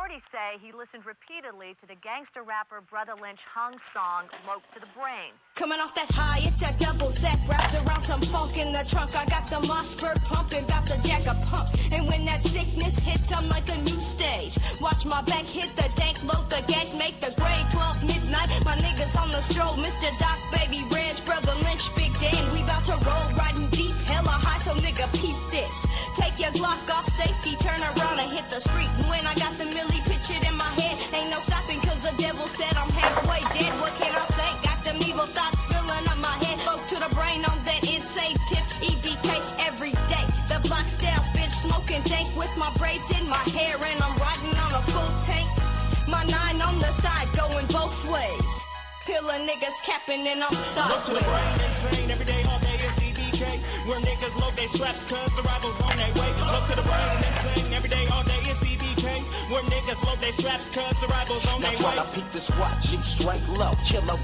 Authorities say he listened repeatedly to the gangster rapper Brotha Lynch Hung's song, Lope to the Brain. Coming off that high, it's a double zap, wrapped around some funk in the trunk. I got the Mossberg pumping, bout to jack a pump. And when that sickness hits, I'm like a new stage. Watch my back hit the dank, load the gank, make the grade 12 midnight. My niggas on the stroll, Mr. Doc, Baby Reg, Brotha Lynch, Big Dan. We bout to roll, riding deep, hella high, so nigga peep this. Take your Glock off safety, turn around and hit the street. And when I got the milli pictured in my head, ain't no stopping, cause the devil said I'm halfway dead. What can I say? Got them evil thoughts filling up my head. Low to the brain on that insane tip, EBK every day. The block's down, bitch, smoking dank with my braids in my hair, and I'm riding on a full tank. My 9 on the side, going both ways. Pillar niggas capping and I'm sideways. Look to the brain, insane, every day, all day is EBK. Where niggas load they straps, cause the rivals on their way. Look to the brain, insane, every day, all day is EBK. Where niggas load they straps, cause the rivals on their way. Now try to peek this watch, G straight low, killer.